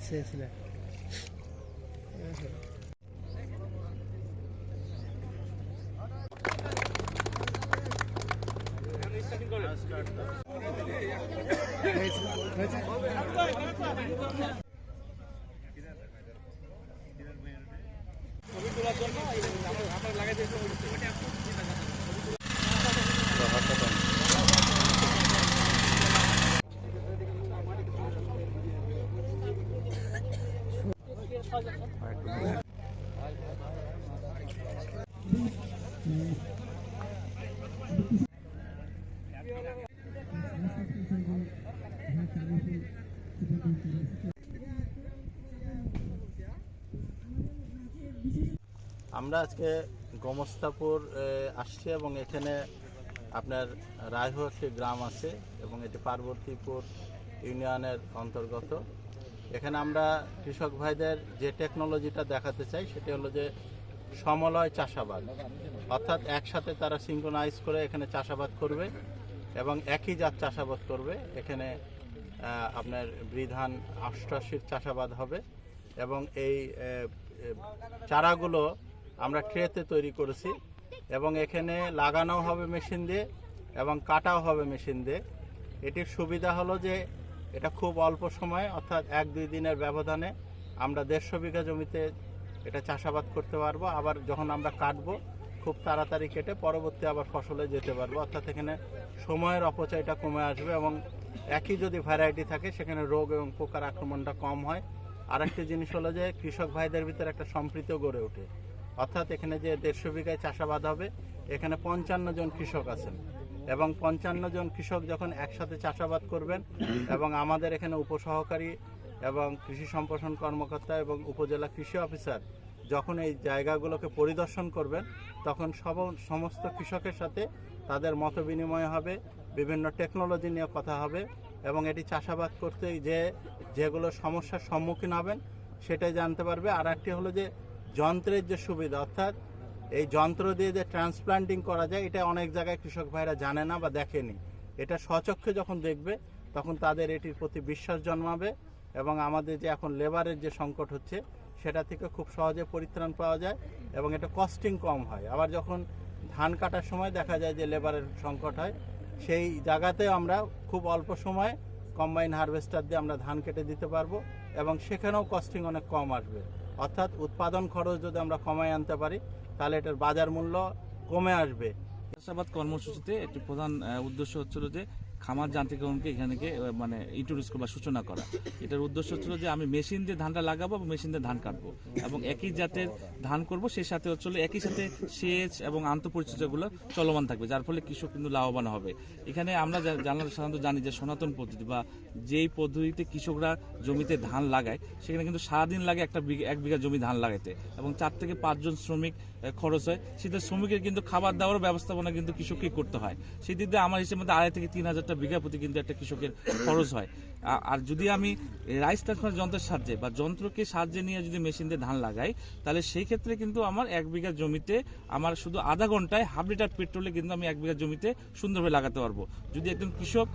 চেয়েছিলেন। আমরা আজকে গোমস্তাপুর আসছি এবং এখানে আপনার রায়হ একটি গ্রাম আছে এবং এটি পার্বতীপুর ইউনিয়নের অন্তর্গত। এখানে আমরা কৃষক ভাইদের যে টেকনোলজিটা দেখাতে চাই সেটি হলো যে সমলয় চাষাবাদ, অর্থাৎ একসাথে তারা সিঙ্ক্রোনাইজ করে এখানে চাষাবাদ করবে এবং একই জাত চাষাবাদ করবে। এখানে আপনার বৃধান 88 চাষাবাদ হবে এবং এই চারাগুলো আমরা ট্রেতে তৈরি করেছি এবং এখানে লাগানো হবে মেশিন দিয়ে এবং কাটাও হবে মেশিন দিয়ে। এটির সুবিধা হলো যে এটা খুব অল্প সময়ে অর্থাৎ 1-2 দিনের ব্যবধানে আমরা 150 বিঘা জমিতে এটা চাষাবাদ করতে পারবো। আবার যখন আমরা কাটবো খুব তাড়াতাড়ি কেটে পরবর্তী আবার ফসলে যেতে পারবো, অর্থাৎ এখানে সময়ের অপচয়টা কমে আসবে এবং একই যদি ভ্যারাইটি থাকে সেখানে রোগ এবং পোকার আক্রমণটা কম হয়। আরেকটি জিনিস হলো যে কৃষক ভাইদের ভিতরে একটা সম্প্রীতিও গড়ে ওঠে, অর্থাৎ এখানে যে 150 বিঘায় চাষাবাদ হবে এখানে 55 জন কৃষক আছেন এবং 55 জন কৃষক যখন একসাথে চাষাবাদ করবেন এবং আমাদের এখানে উপসহকারী এবং কৃষি সম্প্রসারণ কর্মকর্তা এবং উপজেলা কৃষি অফিসার যখন এই জায়গাগুলোকে পরিদর্শন করবেন তখন সমস্ত কৃষকের সাথে তাদের মত বিনিময় হবে, বিভিন্ন টেকনোলজি নিয়ে কথা হবে এবং এটি চাষাবাদ করতে যেগুলো সমস্যার সম্মুখীন হবেন সেটাই জানতে পারবে। আর একটি হলো যে যন্ত্রের যে সুবিধা, অর্থাৎ এই যন্ত্র দিয়ে যে ট্রান্সপ্লান্টিং করা যায় এটা অনেক জায়গায় কৃষক ভাইরা জানে না বা দেখেনি। এটা স্বচক্ষে যখন দেখবে তখন তাদের এটির প্রতি বিশ্বাস জন্মাবে এবং আমাদের যে এখন লেবারের যে সংকট হচ্ছে সেটা থেকে খুব সহজে পরিত্রাণ পাওয়া যায় এবং এটা কস্টিং কম হয়। আবার যখন ধান কাটার সময় দেখা যায় যে লেবারের সংকট হয়, সেই জায়গাতেও আমরা খুব অল্প সময়ে কম্বাইন হারভেস্টার দিয়ে আমরা ধান কেটে দিতে পারবো এবং সেখানেও কস্টিং অনেক কম আসবে। অর্থাৎ উৎপাদন খরচ যদি আমরা কমায় আনতে পারি তাহলে এটার বাজার মূল্য কমে আসবে। চাষাবাদ কর্মসূচিতে একটি প্রধান উদ্দেশ্য হচ্ছিল যে খামার যান্ত্রিকরণকে এখানে মানে ইন্ট্রোডিউস বা সূচনা করা। এটার উদ্দেশ্য হচ্ছিল যে আমি মেশিন দিয়ে ধানটা লাগাবো এবং মেশিন দিয়ে ধান কাটবো এবং একই জাতের ধান করব, সেই সাথে হচ্ছিল একই সাথে সেচ এবং আন্তঃপরিচর্যাগুলো চলমান থাকবে, যার ফলে কৃষক কিন্তু লাভবান হবে। এখানে আমরা সাধারণত জানি যে সনাতন পদ্ধতি বা যেই পদ্ধতিতে কৃষকরা জমিতে ধান লাগায় সেখানে কিন্তু সারাদিন লাগে এক বিঘা জমি ধান লাগাইতে এবং 4 থেকে 5 জন শ্রমিক খরচ হয়। সেটা শ্রমিকের কিন্তু খাবার দাবারও ব্যবস্থাপনা কিন্তু কৃষককেই করতে হয়। সেই দিক দিয়ে আমার হিসেবে মধ্যে 2.5 থেকে 3 হাজার বিঘা প্রতি কিন্তু একটা কৃষকের খরচ হয়। আর যদি আমি রাইস ট্রান্সপ্লান্ট যন্ত্রের সাহায্যে বা যন্ত্রকে সাহায্যে নিয়ে যদি মেশিন দিয়ে ধান লাগাই তাহলে সেই ক্ষেত্রে কিন্তু আমার 1 বিঘা জমিতে আমার শুধু আধা ঘন্টায় 1/2 লিটার পেট্রোলে কিন্তু আমি 1 বিঘা জমিতে সুন্দরভাবে লাগাতে পারবো। যদি একজন কৃষক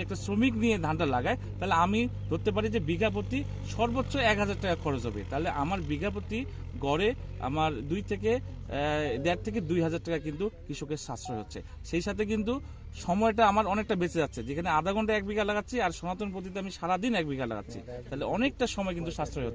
একটা শ্রমিক নিয়ে ধানটা লাগায় তাহলে আমি ধরতে পারি যে বিঘা প্রতি সর্বোচ্চ 1,000 টাকা খরচ হবে। তাহলে আমার বিঘা প্রতি গড়ে আমার 1.5 থেকে 2,000 টাকা কিন্তু কৃষকের সাশ্রয় হচ্ছে। সেই সাথে কিন্তু সময়টা আমার অনেকটা বেঁচে যাচ্ছে, যেখানে আধা ঘন্টা 1 বিঘা লাগাচ্ছি আর সনাতন পদ্ধতিতে আমি সারাদিন 1 বিঘা লাগাচ্ছি, তাহলে অনেকটা সময় কিন্তু সাশ্রয় হচ্ছে।